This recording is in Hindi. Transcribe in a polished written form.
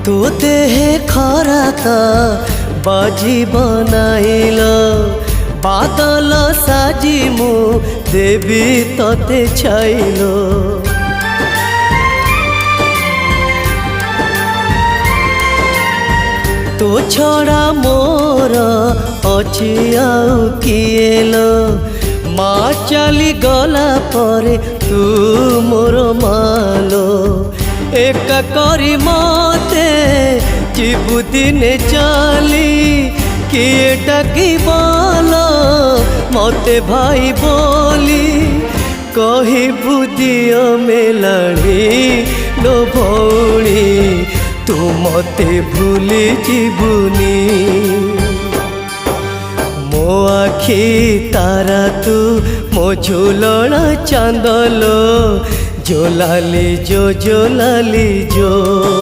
तू देहे खराता बाजी बनाइल बादल साजी मु देवी तते छाइल तो छड़ा मोर अच्छी आउ किएल माँ चली गला परे तू मोर मालो एक करी मते जीवु दिने चली किए डाकी बोल मते भाई बोली कही बुदियो मेलाणी लो भौणी तू मते भूली जीवुनी मो आखी तारा तू मो झूलना चांदलो जो लाली जो